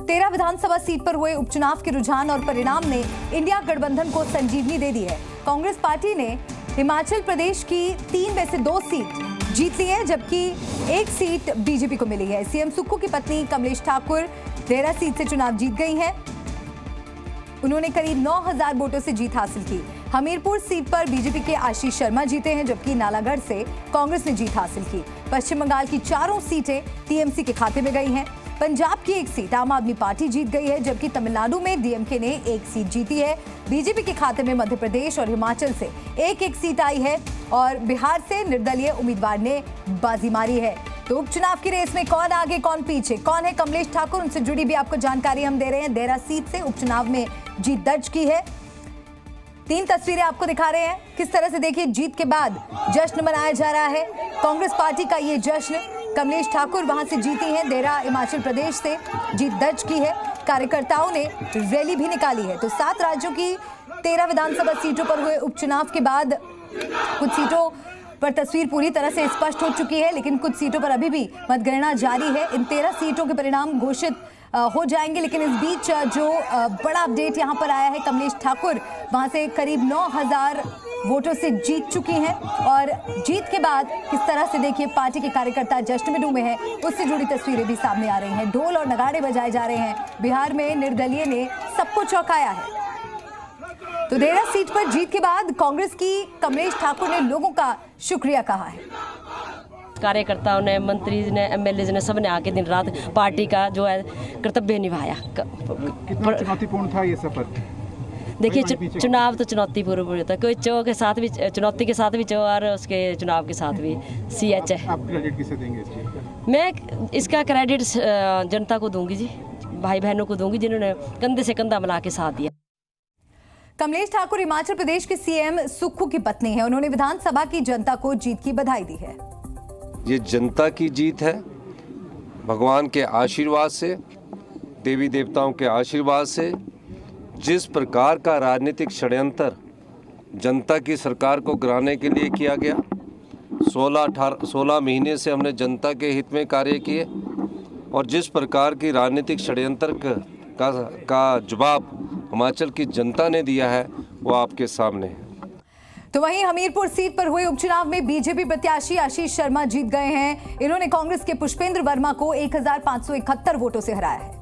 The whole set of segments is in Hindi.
13 विधानसभा सीट पर हुए उपचुनाव के रुझान और परिणाम ने इंडिया गठबंधन को संजीवनी दे दी है। कांग्रेस पार्टी ने हिमाचल प्रदेश की 3 में से 2 सीट जीत ली है, जबकि 1 सीट बीजेपी को मिली है। सीएम सुक्खू की पत्नी कमलेश ठाकुर देहरा सीट से चुनाव जीत गई हैं। उन्होंने करीब 9000 वोटों से जीत हासिल की। हमीरपुर सीट पर बीजेपी के आशीष शर्मा जीते हैं, जबकि नालागढ़ से कांग्रेस ने जीत हासिल की। पश्चिम बंगाल की 4 सीटें टीएमसी के खाते में गई हैं। पंजाब की 1 सीट आम आदमी पार्टी जीत गई है, जबकि तमिलनाडु में डीएमके ने 1 सीट जीती है। बीजेपी के खाते में मध्य प्रदेश और हिमाचल से 1-1 सीट आई है और बिहार से निर्दलीय उम्मीदवार ने बाजी मारी है। तो उपचुनाव की रेस में कौन आगे कौन पीछे, कौन है कमलेश ठाकुर, उनसे जुड़ी भी आपको जानकारी हम दे रहे हैं। देहरा सीट से उपचुनाव में जीत दर्ज की है। 3 तस्वीरें आपको दिखा रहे हैं। किस तरह से देखिए जीत के बाद जश्न मनाया जा रहा है। कांग्रेस पार्टी का ये जश्न, कमलेश ठाकुर वहां से जीती हैं, देहरा हिमाचल प्रदेश से जीत दर्ज की है। कार्यकर्ताओं ने रैली भी निकाली है। तो 7 राज्यों की 13 विधानसभा सीटों पर हुए उपचुनाव के बाद कुछ सीटों पर तस्वीर पूरी तरह से स्पष्ट हो चुकी है, लेकिन कुछ सीटों पर अभी भी मतगणना जारी है। इन 13 सीटों के परिणाम घोषित हो जाएंगे, लेकिन इस बीच जो बड़ा अपडेट यहां पर आया है, कमलेश ठाकुर वहां से करीब 9000 वोटों से जीत चुकी हैं और जीत के बाद किस तरह से देखिए पार्टी के कार्यकर्ता जश्न में डूबे हैं, उससे जुड़ी तस्वीरें भी सामने आ रही हैं। ढोल और नगाड़े बजाए जा रहे हैं। बिहार में निर्दलीय ने सबको चौंकाया है। तो देहरा सीट पर जीत के बाद कांग्रेस की कमलेश ठाकुर ने लोगों का शुक्रिया कहा है। कार्यकर्ताओं ने, मंत्री ने, एमएलए ने, सब ने आके दिन रात पार्टी का जो है कर्तव्य निभाया। कितना चुनौतीपूर्ण था ये सफर? देखिए चुनाव तो चुनौतीपूर्ण होता है, कोई के साथ भी चुनौती के साथ भी और उसके चुनाव के साथ भी सीएच है। आप क्रेडिट किसे देंगे इस चीज़ का? मैं इसका क्रेडिट जनता को दूंगी जी, भाई बहनों को दूंगी जिन्होंने कंधे से कंधा मिला के साथ दिया। कमलेश ठाकुर हिमाचल प्रदेश के सीएम सुक्खू की पत्नी है। उन्होंने विधानसभा की जनता को जीत की बधाई दी है। ये जनता की जीत है, भगवान के आशीर्वाद से, देवी देवताओं के आशीर्वाद से। जिस प्रकार का राजनीतिक षड्यंत्र जनता की सरकार को गिराने के लिए किया गया, 16 महीने से हमने जनता के हित में कार्य किए और जिस प्रकार की राजनीतिक षड्यंत्र का जवाब हिमाचल की जनता ने दिया है वो आपके सामने है। तो वहीं हमीरपुर सीट पर हुए उपचुनाव में बीजेपी प्रत्याशी आशीष शर्मा जीत गए हैं। इन्होंने कांग्रेस के पुष्पेंद्र वर्मा को 1571 वोटों से हराया है।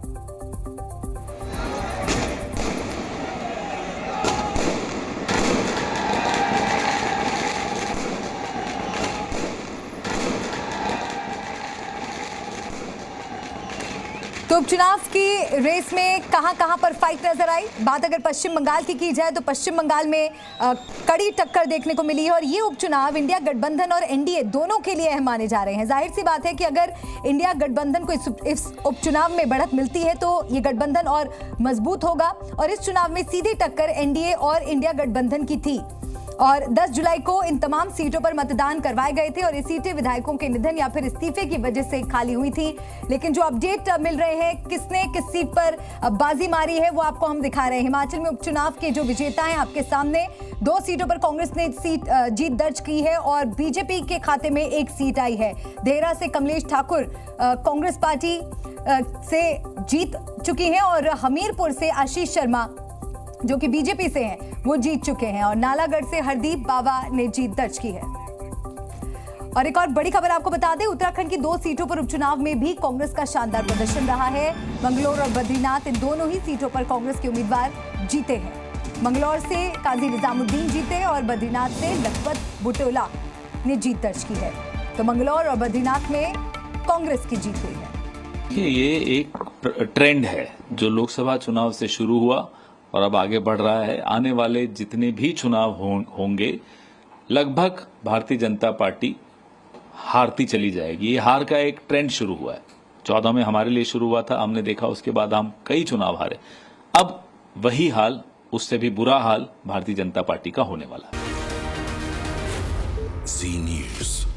तो उपचुनाव की रेस में कहां पर फाइट नजर आई। बात अगर पश्चिम बंगाल की जाए तो पश्चिम बंगाल में कड़ी टक्कर देखने को मिली है और ये उपचुनाव इंडिया गठबंधन और एनडीए दोनों के लिए अहम माने जा रहे हैं। जाहिर सी बात है कि अगर इंडिया गठबंधन को इस उपचुनाव में बढ़त मिलती है तो ये गठबंधन और मजबूत होगा और इस चुनाव में सीधी टक्कर एनडीए और इंडिया गठबंधन की थी और 10 जुलाई को इन तमाम सीटों पर मतदान करवाए गए थे और ये सीटें विधायकों के निधन या फिर इस्तीफे की वजह से खाली हुई थी। लेकिन जो अपडेट मिल रहे हैं किसने किस सीट पर बाजी मारी है वो आपको हम दिखा रहे हैं। हिमाचल में उपचुनाव के जो विजेता हैं आपके सामने, 2 सीटों पर कांग्रेस ने जीत दर्ज की है और बीजेपी के खाते में 1 सीट आई है। देहरा से कमलेश ठाकुर कांग्रेस पार्टी से जीत चुकी हैं और हमीरपुर से आशीष शर्मा जो कि बीजेपी से हैं वो जीत चुके हैं और नालागढ़ से हरदीप बाबा ने जीत दर्ज की है। और एक और बड़ी खबर आपको बता दें, उत्तराखंड की 2 सीटों पर उपचुनाव में भी कांग्रेस का शानदार प्रदर्शन रहा है। मंगलौर और बद्रीनाथ, इन दोनों ही सीटों पर कांग्रेस के उम्मीदवार जीते हैं। मंगलौर से काजी निजामुद्दीन जीते और बद्रीनाथ से लखपत बुटोला ने जीत दर्ज की है। तो मंगलौर और बद्रीनाथ में कांग्रेस की जीत हुई है। ये एक ट्रेंड है जो लोकसभा चुनाव से शुरू हुआ और अब आगे बढ़ रहा है। आने वाले जितने भी चुनाव होंगे लगभग भारतीय जनता पार्टी हारती चली जाएगी। ये हार का एक ट्रेंड शुरू हुआ है। 14 में हमारे लिए शुरू हुआ था, हमने देखा उसके बाद हम कई चुनाव हारे। अब वही हाल, उससे भी बुरा हाल भारतीय जनता पार्टी का होने वाला है। जी न्यूज़।